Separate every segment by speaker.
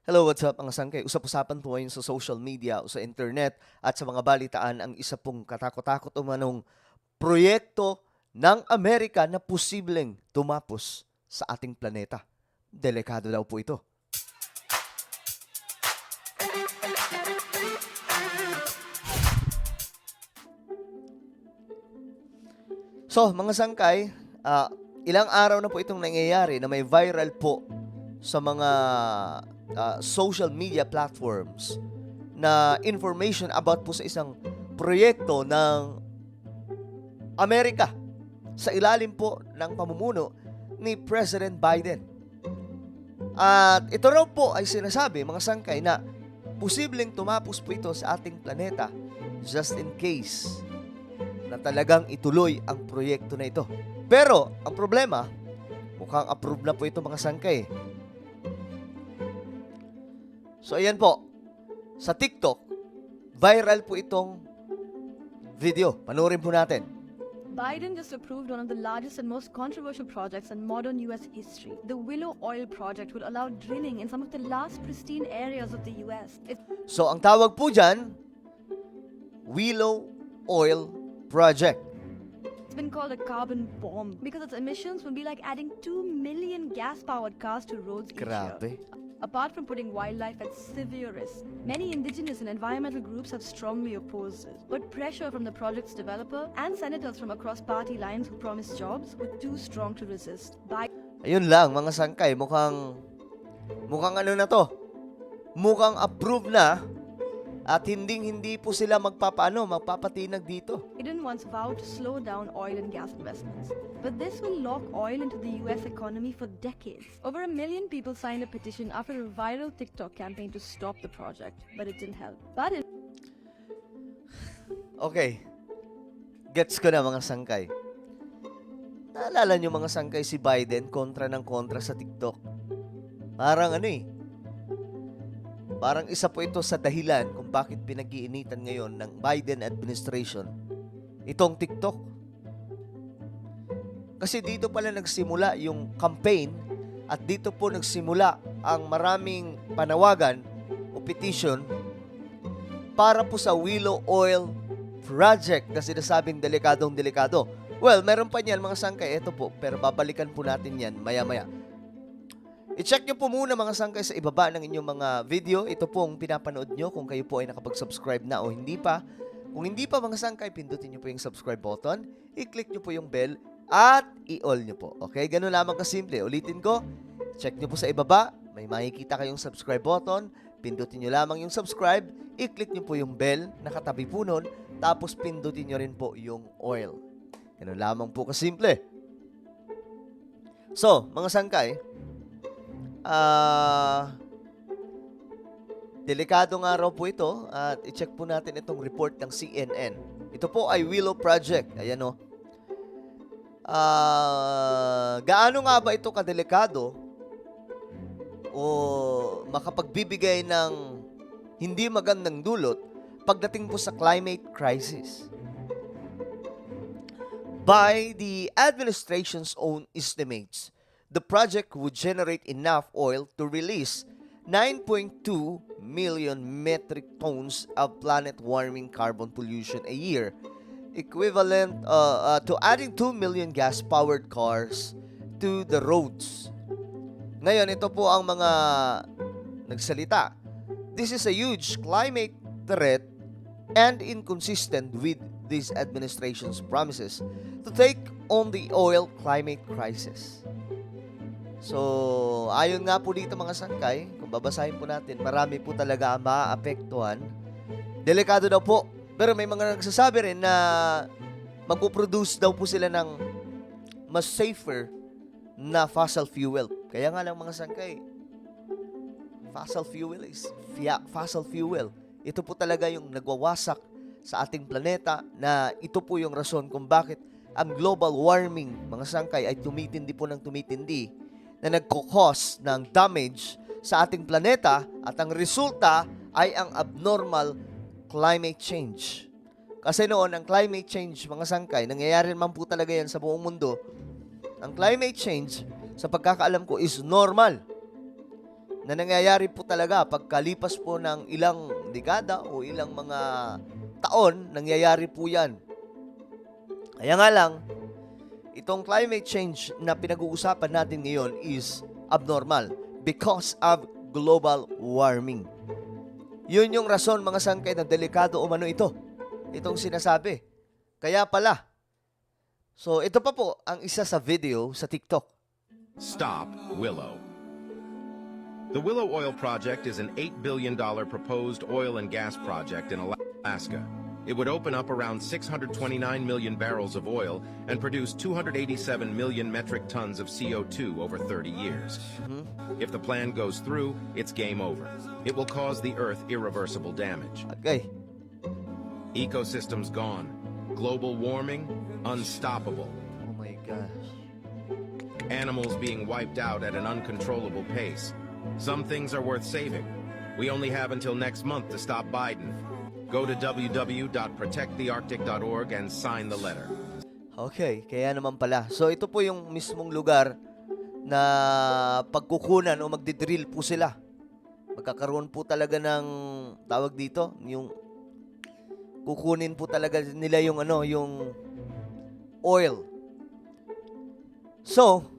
Speaker 1: Hello, what's up mga sangkay? Usap-usapan po ngayon sa social media o sa internet at sa mga balitaan ang isa pong katakot-takot umanong proyekto ng Amerika na posibleng tumapos sa ating planeta. Delikado daw po ito. So, mga sangkay, ilang araw na po itong nangyayari na may viral po sa mga social media platforms na information about po sa isang proyekto ng Amerika sa ilalim po ng pamumuno ni President Biden. At ito raw po ay sinasabi, mga sangkay, na posibleng tumapos po ito sa ating planeta just in case na talagang ituloy ang proyekto na ito. Pero, ang problema, mukhang approved na po ito mga sangkay. So, ayan po. Sa TikTok, viral po itong video. Panoorin po natin.
Speaker 2: Biden just approved one of the largest and most controversial projects in modern U.S. history. The Willow Oil Project will allow drilling in some of the last pristine areas of the U.S.
Speaker 1: So, ang tawag po dyan, Willow Oil Project.
Speaker 2: It's been called a carbon bomb because its emissions will be like adding 2 million gas-powered cars to roads each
Speaker 1: Grabe.
Speaker 2: year. Apart from putting wildlife at severe risk, many indigenous and environmental groups have strongly opposed it. But pressure from the project's developer and senators from across party lines who promised jobs were too strong to resist.
Speaker 1: Ayun lang, mga sangkay. Mukhang ano na to? Mukhang approved na at hindi po sila magpapatinag dito.
Speaker 2: Biden once vowed to slow down oil and gas investments. But this will lock oil into the U.S. economy for decades. Over 1 million people signed a petition after a viral TikTok campaign to stop the project, but it didn't help.
Speaker 1: Okay. Gets ko na mga sangkay. Naalala nyo mga sangkay si Biden kontra sa TikTok. Parang isa po ito sa dahilan kung bakit pinag-iinitan ngayon ng Biden administration itong TikTok. Kasi dito pala nagsimula yung campaign at dito po nagsimula ang maraming panawagan o petition para po sa Willow Oil Project na sinasabing delikadong-delikado. Well, meron pa niyan mga sangkay. Ito po, pero babalikan po natin yan maya-maya. I-check nyo po muna mga sangkay sa ibaba ng inyong mga video. Ito pong pinapanood nyo kung kayo po ay nakapag-subscribe na o hindi pa. Kung hindi pa mga sangkay, pindutin nyo po yung subscribe button, i-click nyo po yung bell, at i-all nyo po. Okay? Ganun lamang kasimple. Ulitin ko, check nyo po sa ibaba, may makikita kayong subscribe button, pindutin nyo lamang yung subscribe, i-click nyo po yung bell, nakatabi po nun, tapos pindutin nyo rin po yung all. Ganun lamang po kasimple. So, mga sangkay, delikado nga raw po ito at i-check po natin itong report ng CNN. Ito po ay Willow Project. Ayan o. Gaano nga ba ito kadelikado o makapagbibigay ng hindi magandang dulot pagdating po sa climate crisis? By the administration's own estimates, the project would generate enough oil to release 9.2 million metric tons of planet-warming carbon pollution a year, equivalent to adding 2 million gas-powered cars to the roads. Ngayon, ito po ang mga nagsalita. This is a huge climate threat and inconsistent with this administration's promises to take on the oil climate crisis. So, ayon nga po dito mga sangkay, kung babasahin po natin, marami po talaga ang maaapektuhan. Delikado daw po. Pero may mga nagsasabi rin na magpo-produce daw po sila ng mas safer na fossil fuel. Kaya nga lang mga sangkay, fossil fuel. Ito po talaga yung nagwawasak sa ating planeta na ito po yung rason kung bakit ang global warming, mga sangkay, ay tumitindi po ng tumitindi na nagkukos ng damage sa ating planeta at ang resulta ay ang abnormal climate change. Kasi noon, ang climate change, mga sangkay, nangyayari naman po talaga yan sa buong mundo. Ang climate change, sa pagkakaalam ko, is normal na nangyayari po talaga pagkalipas po ng ilang dekada o ilang mga taon, nangyayari po yan. Kaya nga lang, itong climate change na pinag-uusapan natin ngayon is abnormal because of global warming. Yun yung rason, mga sangkay, na delikado umano ito. Itong sinasabi. Kaya pala. So, ito pa po ang isa sa video sa TikTok.
Speaker 3: Stop Willow. The Willow Oil Project is an $8 billion proposed oil and gas project in Alaska. It would open up around 629 million barrels of oil and produce 287 million metric tons of CO2 over 30 years. If the plan goes through, it's game over. It will cause the Earth irreversible damage.
Speaker 1: Okay.
Speaker 3: Ecosystems gone. Global warming, unstoppable.
Speaker 1: Oh my gosh.
Speaker 3: Animals being wiped out at an uncontrollable pace. Some things are worth saving. We only have until next month to stop Biden. Go to www.protectthearctic.org and sign the letter.
Speaker 1: Okay, kaya naman pala. So, ito po yung mismong lugar na pagkukunan o magdidrill po sila. Magkakaroon po talaga ng tawag dito, yung kukunin po talaga nila yung yung oil. So,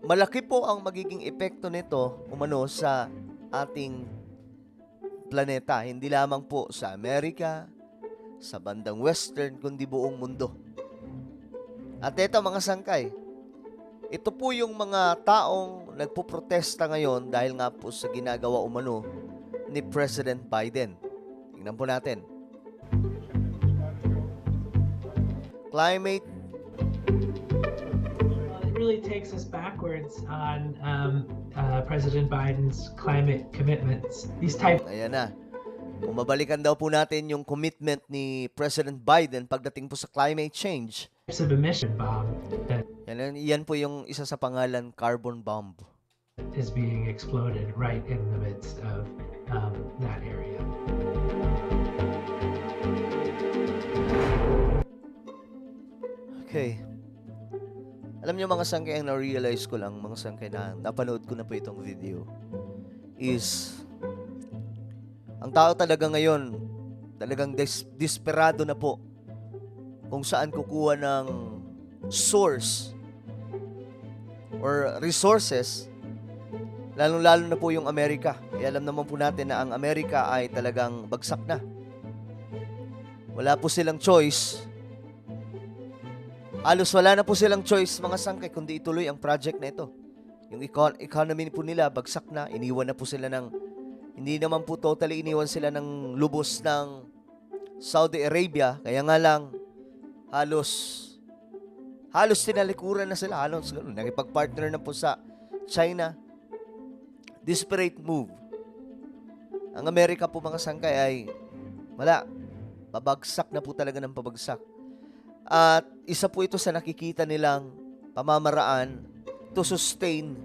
Speaker 1: malaki po ang magiging epekto nito umano sa ating planeta. Hindi lamang po sa Amerika, sa bandang Western, kundi buong mundo. At ito mga sangkay, ito po yung mga taong nagpuprotesta ngayon dahil nga po sa ginagawa umano ni President Biden. Tingnan po natin. Climate.
Speaker 4: It really takes us backwards on President Biden's climate commitments. These type
Speaker 1: Ayan na. Kung mabalikan daw po natin yung commitment ni President Biden pagdating po sa climate change.
Speaker 4: of emission bomb that
Speaker 1: Yan po yung isa sa pangalan, carbon bomb.
Speaker 4: is being exploded right in the midst of that area.
Speaker 1: Okay. Alam niyo mga sangkay, ang na-realize ko lang, mga sangkay, na napanood ko na po itong video, is ang tao talaga ngayon, talagang desperado na po kung saan kukuha ng source or resources, lalong-lalo na po yung Amerika. Kaya alam naman po natin na ang Amerika ay talagang bagsak na. Wala po silang choice. Halos wala na po silang choice, mga sangkay, kundi ituloy ang project na ito. Yung economy po nila, bagsak na. Iniwan na po sila ng, hindi naman po totally iniwan sila ng lubos ng Saudi Arabia. Kaya nga lang, halos tinalikuran na sila. Halos nakipag-partner na po sa China. Desperate move. Ang Amerika po, mga sangkay, ay wala. Pabagsak na po talaga ng pabagsak. At isa po ito sa nakikita nilang pamamaraan to sustain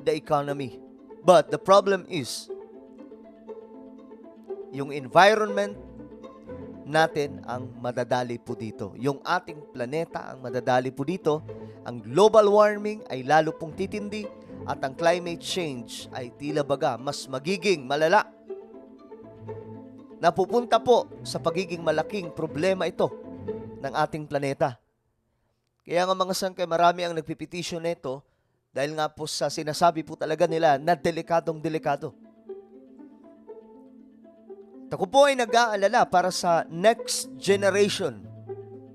Speaker 1: the economy. But the problem is, yung environment natin ang madadali po dito. Yung ating planeta ang madadali po dito. Ang global warming ay lalo pong titindi at ang climate change ay tila baga mas magiging malala. Napupunta po sa pagiging malaking problema ito ng ating planeta. Kaya nga mga sangkay, marami ang nagpipetisyon nito dahil nga po sa sinasabi po talaga nila na delikadong delikado. Ako po ay nag-aalala para sa next generation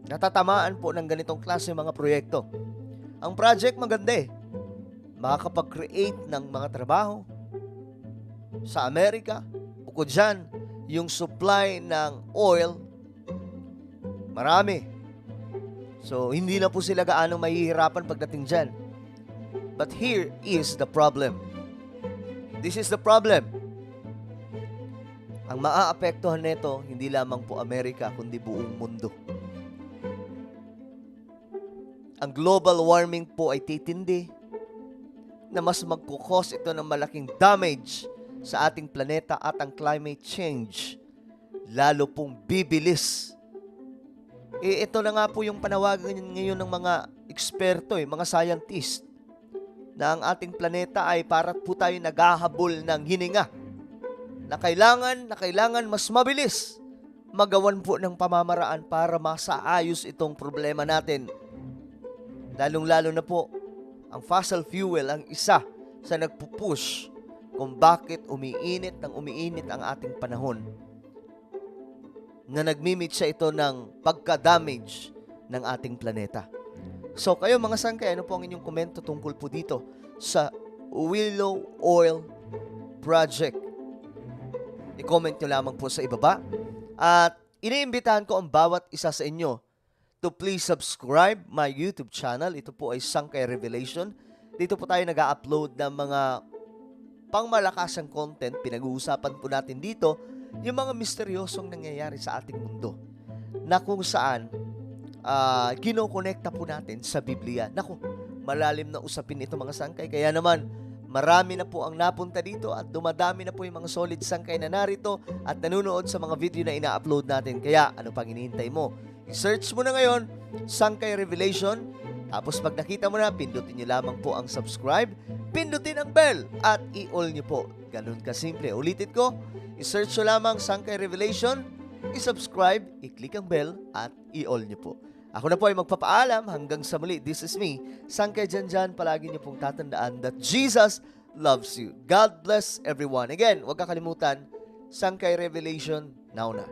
Speaker 1: na tatamaan po ng ganitong klase mga proyekto. Ang project maganda eh. Makakapag-create ng mga trabaho sa Amerika. Bukod dyan, yung supply ng oil, marami. So, hindi na po sila gaano mahihirapan pagdating dyan. But here is the problem. This is the problem. Ang maaapektuhan nito, hindi lamang po Amerika, kundi buong mundo. Ang global warming po ay titindi na mas magkukos ito ng malaking damage sa ating planeta at ang climate change lalo pong bibilis. Ito na nga po yung panawagan ngayon ng mga eksperto, mga scientist. na ang ating planeta ay para po tayo naghahabol ng hininga na kailangan mas mabilis magawan po ng pamamaraan para masaayos itong problema natin. Lalong-lalo na po, ang fossil fuel ang isa sa nagpupush kung bakit umiinit ang ating panahon. Na nagmimit siya ito ng pagka-damage ng ating planeta. So kayo mga sangkay, ano po ang inyong komento tungkol po dito sa Willow Oil Project? I-comment nyo lamang po sa ibaba. At iniimbitahan ko ang bawat isa sa inyo to please subscribe my YouTube channel. Ito po ay Sangkay Revelation. Dito po tayo nag-upload ng mga pangmalakasang content. Pinag-uusapan po natin dito yung mga misteryosong nangyayari sa ating mundo na kung saan kinokonekta po natin sa Biblia. Naku, malalim na usapin ito mga sangkay. Kaya naman, marami na po ang napunta dito at dumadami na po yung mga solid sangkay na narito at nanonood sa mga video na ina-upload natin. Kaya, ano pang hinihintay mo? I-search mo na ngayon, Sangkay Revelation. Tapos pag nakita mo na, pindutin nyo lamang po ang subscribe, pindutin ang bell, at i-all nyo po. Ganun kasimple. Ulitin ko, i-search nyo lamang Sangkay Revelation, i-subscribe, i-click ang bell, at i-all nyo po. Ako na po ay magpapaalam hanggang sa muli. This is me, Sangkay Janjan. Palagi niyo pong tatandaan that Jesus loves you. God bless everyone. Again, huwag kakalimutan, Sangkay Revelation, now na.